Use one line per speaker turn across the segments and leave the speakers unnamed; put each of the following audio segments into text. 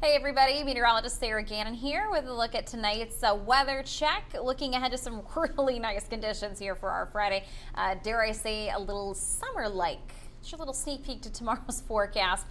Hey everybody, meteorologist Sarah Gannon here with a look at tonight's weather check. Looking ahead to some really nice conditions here for our Friday. Dare I say, a little summer-like. Just a little sneak peek to tomorrow's forecast,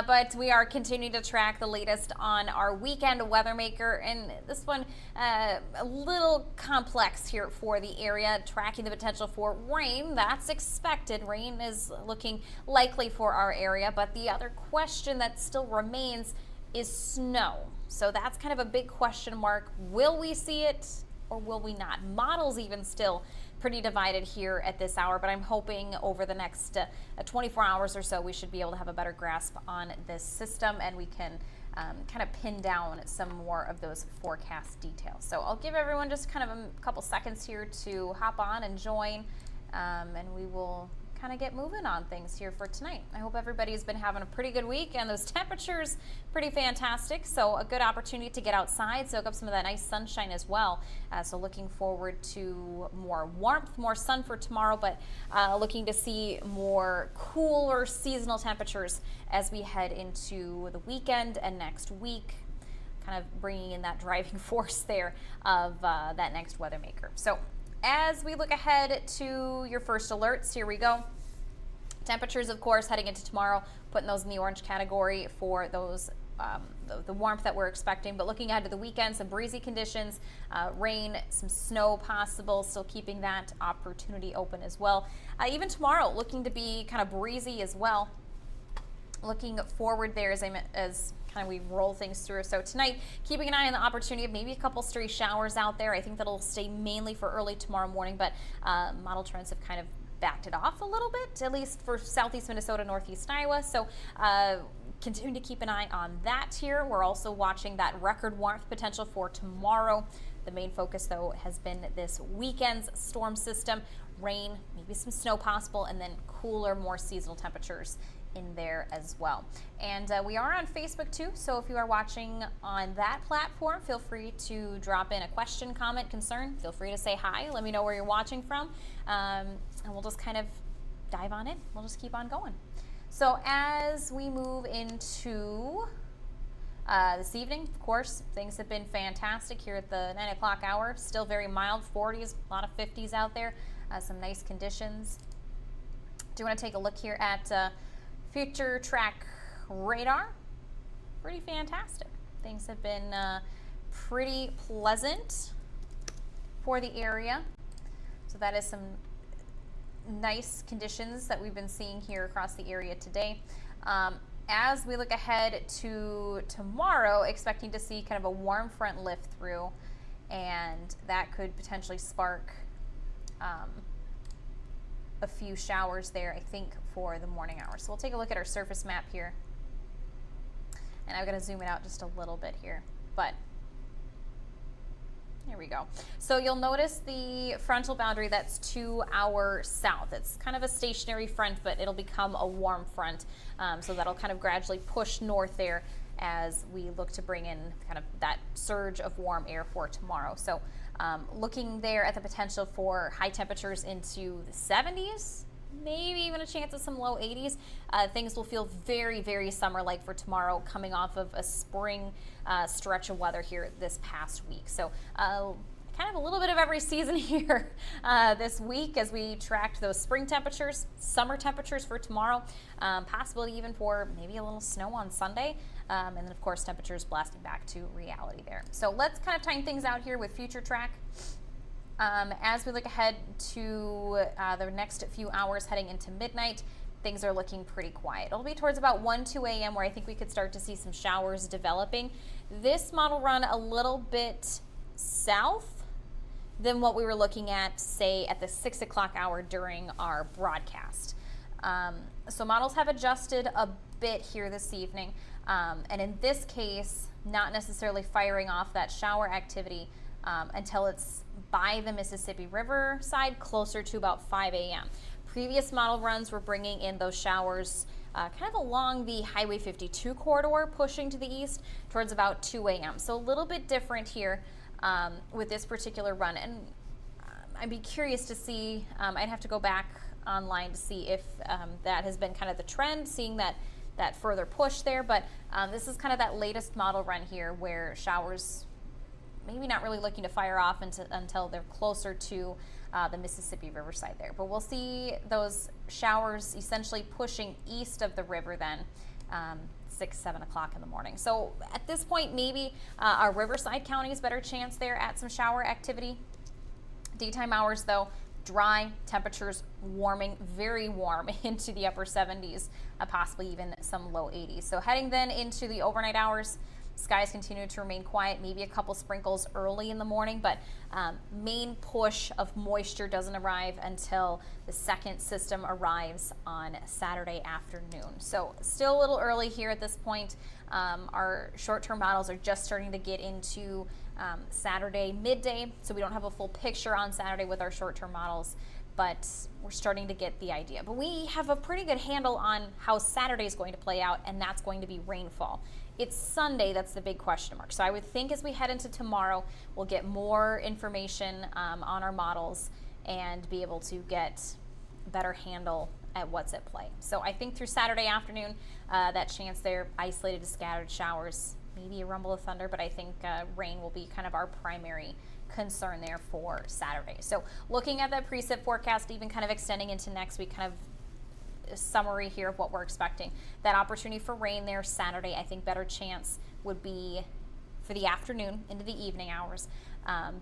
but we are continuing to track the latest on our weekend weather maker, and this one a little complex here for the area, tracking the potential for rain. That's expected. Rain is looking likely for our area, but the other question that still remains is snow. So that's kind of a big question mark. Will we see it or will we not? Models even still pretty divided here at this hour, but I'm hoping over the next 24 hours or so we should be able to have a better grasp on this system and we can kind of pin down some more of those forecast details. So I'll give everyone just kind of a couple seconds here to hop on and join, and we will kind of get moving on things here for tonight. I hope everybody's been having a pretty good week and those temperatures pretty fantastic, so a good opportunity to get outside, soak up some of that nice sunshine as well. So looking forward to more warmth, more sun for tomorrow, but looking to see more cooler seasonal temperatures as we head into the weekend and next week, kind of bringing in that driving force there of that next weather maker. So as we look ahead to your first alerts, here we go. Temperatures, of course, heading into tomorrow, putting those in the orange category for those the warmth that we're expecting. But looking ahead to the weekend, some breezy conditions, rain, some snow possible, still keeping that opportunity open as well. Even tomorrow, looking to be kind of breezy as well. Looking forward there as kind of we roll things through. So tonight, keeping an eye on the opportunity of maybe a couple stray showers out there. I think that'll stay mainly for early tomorrow morning, but model trends have kind of backed it off a little bit, at least for southeast Minnesota, northeast Iowa. So continuing to keep an eye on that here. We're also watching that record warmth potential for tomorrow. The main focus, though, has been this weekend's storm system. Rain, maybe some snow possible, and then cooler, more seasonal temperatures in there as well. And we are on Facebook too, so if you are watching on that platform, feel free to drop in a question, comment, concern. Feel free to say hi, let me know where you're watching from, and we'll just kind of dive on in. We'll just keep on going. So as we move into this evening, of course, things have been fantastic here at the 9 o'clock hour. Still very mild, 40s, a lot of 50s out there, some nice conditions. Do you want to take a look here at future track radar? Pretty fantastic. Things have been pretty pleasant for the area. So that is some nice conditions that we've been seeing here across the area today. As we look ahead to tomorrow, expecting to see kind of a warm front lift through, and that could potentially spark a few showers there, I think, for the morning hours. So we'll take a look at our surface map here. And I'm going to zoom it out just a little bit here. But here we go. So you'll notice the frontal boundary that's to our south. It's kind of a stationary front, but it'll become a warm front. So that'll kind of gradually push north there as we look to bring in kind of that surge of warm air for tomorrow. So looking there at the potential for high temperatures into the 70s, maybe even a chance of some low 80s. Things will feel very, very summer-like for tomorrow, coming off of a spring stretch of weather here this past week. So kind of a little bit of every season here this week as we tracked those spring temperatures, summer temperatures for tomorrow, possibility even for maybe a little snow on Sunday, and then of course temperatures blasting back to reality there. So let's kind of time things out here with future track. As we look ahead to the next few hours heading into midnight, things are looking pretty quiet. It'll be towards about 1, 2 a.m. where I think we could start to see some showers developing. This model run a little bit south than what we were looking at, say, at the 6 o'clock hour during our broadcast. So models have adjusted a bit here this evening, and in this case, not necessarily firing off that shower activity until it's by the Mississippi River side, closer to about 5 a.m. Previous model runs were bringing in those showers kind of along the Highway 52 corridor, pushing to the east towards about 2 a.m. So a little bit different here with this particular run. And I'd be curious to see, I'd have to go back online to see if that has been kind of the trend, seeing that that further push there, but this is kind of that latest model run here where showers maybe not really looking to fire off until they're closer to the Mississippi River side there. But we'll see those showers essentially pushing east of the river then 6, 7 o'clock in the morning. So at this point, maybe our riverside counties better chance there at some shower activity. Daytime hours though, dry, temperatures warming, very warm into the upper 70s, possibly even some low 80s. So heading then into the overnight hours, skies continue to remain quiet, maybe a couple sprinkles early in the morning, but main push of moisture doesn't arrive until the second system arrives on Saturday afternoon. So still a little early here at this point. Our short-term models are just starting to get into Saturday midday, so we don't have a full picture on Saturday with our short-term models, but we're starting to get the idea. But we have a pretty good handle on how Saturday is going to play out, and that's going to be rainfall. It's Sunday that's the big question mark. So I would think as we head into tomorrow, we'll get more information on our models and be able to get a better handle at what's at play. So I think through Saturday afternoon, that chance there, isolated to scattered showers, maybe a rumble of thunder, but I think rain will be kind of our primary concern there for Saturday. So looking at that precip forecast, even kind of extending into next week, kind of a summary here of what we're expecting. That opportunity for rain there Saturday, I think better chance would be for the afternoon into the evening hours,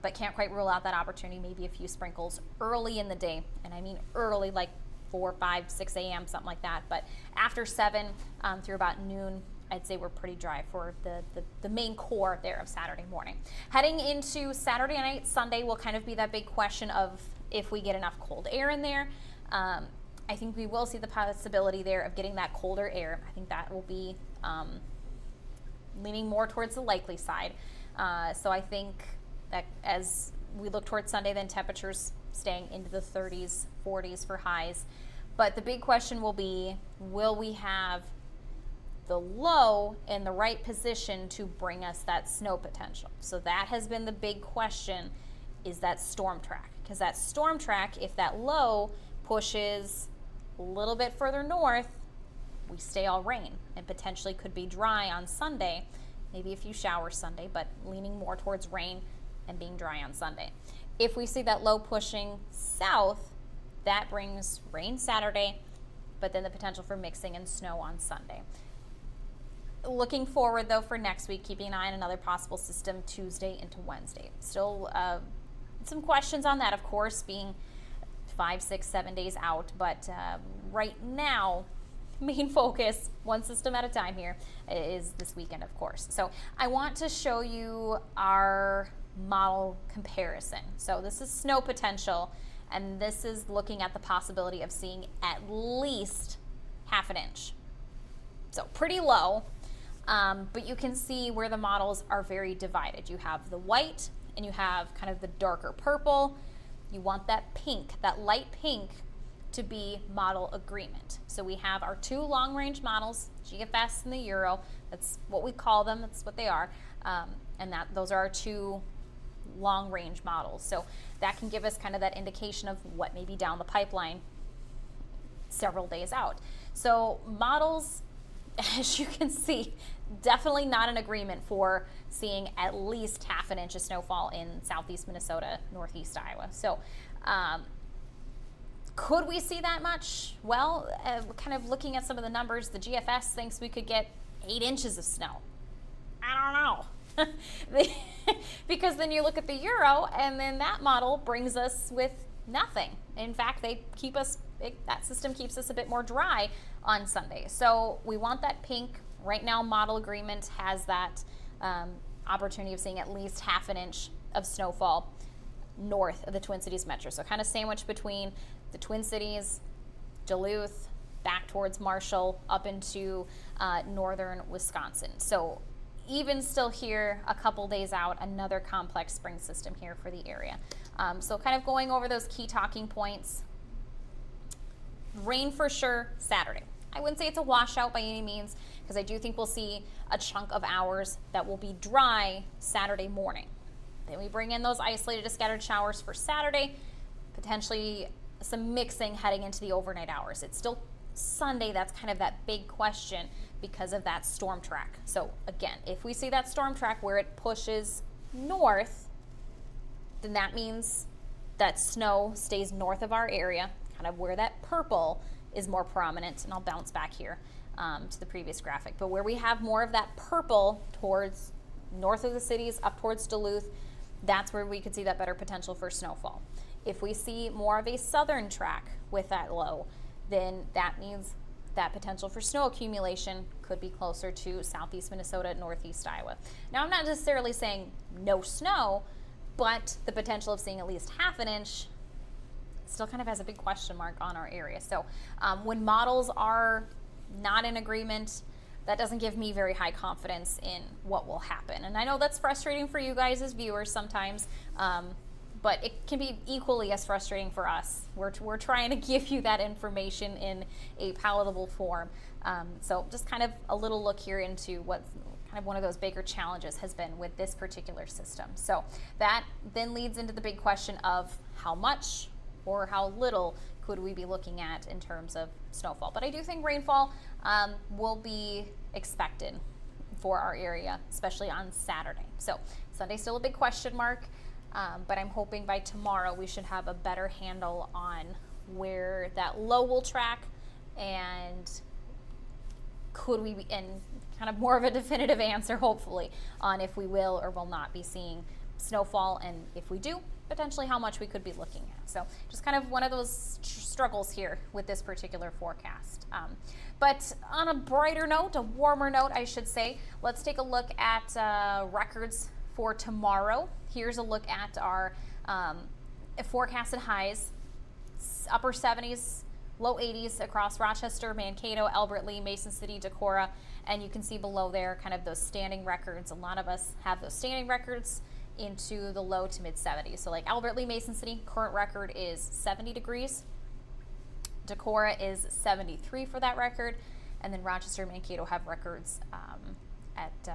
but can't quite rule out that opportunity, maybe a few sprinkles early in the day, and I mean early, like 4, 5, 6 a.m., something like that. But after 7 through about noon, I'd say we're pretty dry for the main core there of Saturday morning. Heading into Saturday night, Sunday will kind of be that big question of if we get enough cold air in there. I think we will see the possibility there of getting that colder air. I think that will be leaning more towards the likely side. So I think that as we look towards Sunday, then temperatures staying into the 30s, 40s for highs. But the big question will be, will we have the low in the right position to bring us that snow potential? So that has been the big question, is that storm track. Because that storm track, if that low pushes a little bit further north, we stay all rain and potentially could be dry on Sunday, maybe a few showers Sunday, but leaning more towards rain and being dry on Sunday. If we see that low pushing south, that brings rain Saturday, but then the potential for mixing and snow on Sunday. Looking forward though for next week, keeping an eye on another possible system Tuesday into Wednesday. Still some questions on that, of course, being 5, 6, 7 days out, but right now, main focus, one system at a time here, is this weekend, of course. So I want to show you our model comparison. So this is snow potential, and this is looking at the possibility of seeing at least ½ inch. So pretty low, but you can see where the models are very divided. You have the white and you have kind of the darker purple. You want that pink, that light pink, to be model agreement. So we have our 2 long-range models, GFS and the Euro. That's what we call them. That's what they are. And those are our 2 long-range models. So that can give us kind of that indication of what may be down the pipeline several days out. So models, as you can see, definitely not an agreement for seeing at least ½ inch of snowfall in southeast Minnesota, northeast Iowa. So could we see that much? Well, kind of looking at some of the numbers, the GFS thinks we could get 8 inches of snow. I don't know. Because then you look at the Euro, and then that model brings us with nothing. In fact, that system keeps us a bit more dry on Sunday. So we want that pink. Right now, model agreement has that opportunity of seeing at least ½ inch of snowfall north of the Twin Cities metro. So kind of sandwiched between the Twin Cities, Duluth, back towards Marshall, up into northern Wisconsin. So even still here, a couple days out, another complex spring system here for the area. So kind of going over those key talking points. Rain for sure Saturday. I wouldn't say it's a washout by any means, because I do think we'll see a chunk of hours that will be dry Saturday morning. Then we bring in those isolated to scattered showers for Saturday, potentially some mixing heading into the overnight hours. It's still Sunday, that's kind of that big question because of that storm track. So again, if we see that storm track where it pushes north, then that means that snow stays north of our area, kind of where that purple is more prominent. And I'll bounce back here to the previous graphic. But where we have more of that purple towards north of the cities, up towards Duluth, that's where we could see that better potential for snowfall. If we see more of a southern track with that low, then that means that potential for snow accumulation could be closer to southeast Minnesota, northeast Iowa. Now, I'm not necessarily saying no snow, but the potential of seeing at least half an inch still kind of has a big question mark on our area. So when models are not in agreement, that doesn't give me very high confidence in what will happen. And I know that's frustrating for you guys as viewers sometimes, but it can be equally as frustrating for us. We're trying to give you that information in a palatable form. So just kind of a little look here into what kind of one of those bigger challenges has been with this particular system. So that then leads into the big question of how much or how little could we be looking at in terms of snowfall. But I do think rainfall will be expected for our area, especially on Saturday. So Sunday's still a big question mark, but I'm hoping by tomorrow we should have a better handle on where that low will track, and could we be in kind of more of a definitive answer, hopefully, on if we will or will not be seeing snowfall, and if we do, potentially how much we could be looking at. So just kind of one of those struggles here with this particular forecast. But on a brighter note, a warmer note, I should say, let's take a look at records for tomorrow. Here's a look at our forecasted highs, upper 70s, low 80s across Rochester, Mankato, Albert Lea, Mason City, Decorah, and you can see below there kind of those standing records. A lot of us have those standing records into the low to mid 70s. So like Albert Lea, Mason City, current record is 70 degrees. Decorah is 73 for that record. And then Rochester and Mankato have records at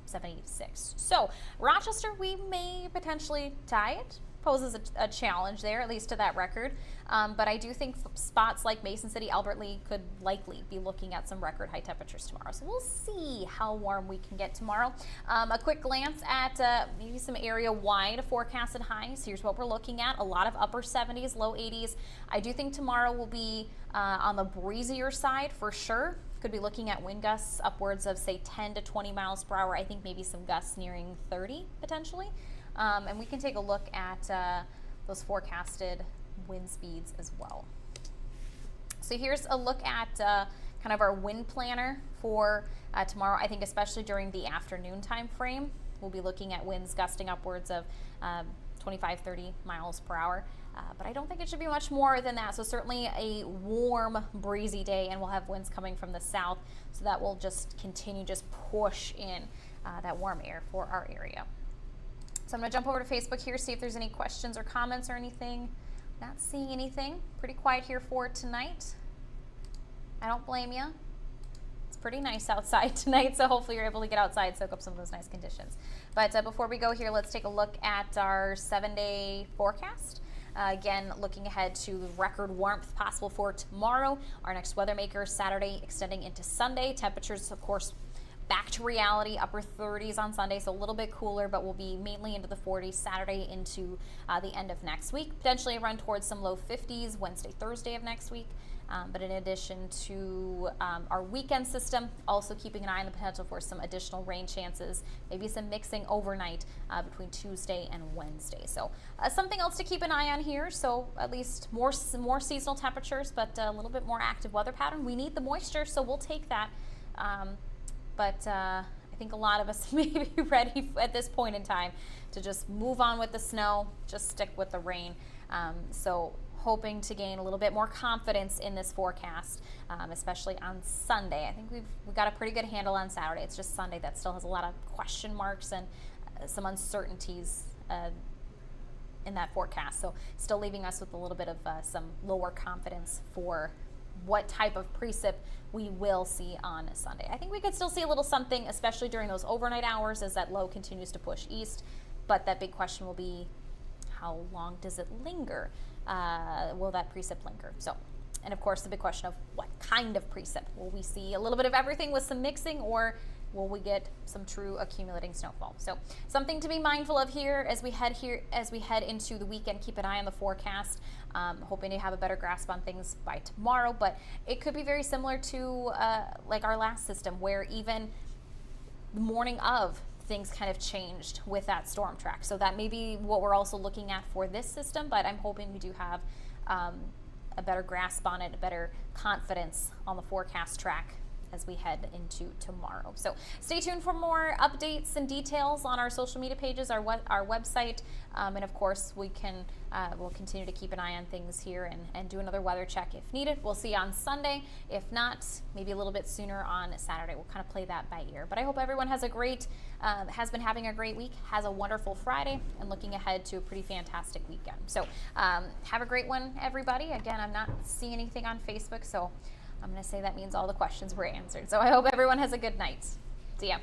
76. So Rochester, we may potentially tie it. Poses a challenge there, at least to that record. But I do think spots like Mason City, Albert Lea could likely be looking at some record high temperatures tomorrow. So we'll see how warm we can get tomorrow. A quick glance at maybe some area-wide forecasted highs. Here's what we're looking at. A lot of upper 70s, low 80s. I do think tomorrow will be on the breezier side for sure. Could be looking at wind gusts upwards of, say, 10 to 20 miles per hour. I think maybe some gusts nearing 30 potentially. And we can take a look at those forecasted wind speeds as well. So here's a look at kind of our wind planner for tomorrow. I think especially during the afternoon time frame, we'll be looking at winds gusting upwards of 25, 30 miles per hour. But I don't think it should be much more than that. So certainly a warm, breezy day, and we'll have winds coming from the south. So that will just continue just push in that warm air for our area. So I'm going to jump over to Facebook here, see if there's any questions or comments or anything. Not seeing anything. Pretty quiet here for tonight. I don't blame you. It's pretty nice outside tonight, so hopefully you're able to get outside, soak up some of those nice conditions. But before we go here, let's take a look at our 7-day forecast. Again, looking ahead to record warmth possible for tomorrow. Our next weather maker, Saturday, extending into Sunday. Temperatures, of course, back to reality, upper 30s on Sunday, so a little bit cooler, but we'll be mainly into the 40s Saturday into the end of next week. Potentially run towards some low 50s Wednesday, Thursday of next week. But in addition to our weekend system, also keeping an eye on the potential for some additional rain chances, maybe some mixing overnight between Tuesday and Wednesday. So something else to keep an eye on here. So at least more seasonal temperatures, but a little bit more active weather pattern. We need the moisture, so we'll take that. But I think a lot of us may be ready at this point in time to just move on with the snow, just stick with the rain. So hoping to gain a little bit more confidence in this forecast, especially on Sunday. I think we've got a pretty good handle on Saturday. It's just Sunday that still has a lot of question marks and some uncertainties in that forecast. So still leaving us with a little bit of some lower confidence for what type of precip we will see on Sunday. I think we could still see a little something, especially during those overnight hours as that low continues to push east. But that big question will be, how long does it linger? Will that precip linger? So And of course, the big question of what kind of precip. Will we see a little bit of everything with some mixing, or will we get some true accumulating snowfall? So something to be mindful of here as we head into the weekend. Keep an eye on the forecast. Hoping to have a better grasp on things by tomorrow, but it could be very similar to like our last system, where even the morning of, things kind of changed with that storm track. So that may be what we're also looking at for this system, but I'm hoping we do have a better grasp on it, a better confidence on the forecast track as we head into tomorrow. So stay tuned for more updates and details on our social media pages, our website, and of course we'll continue to keep an eye on things here and do another weather check if needed. We'll see you on Sunday. If not, maybe a little bit sooner on Saturday. We'll kind of play that by ear. But I hope everyone has been having a great week, has a wonderful Friday, and looking ahead to a pretty fantastic weekend. So have a great one, everybody. Again, I'm not seeing anything on Facebook, so I'm going to say that means all the questions were answered. So I hope everyone has a good night. See ya.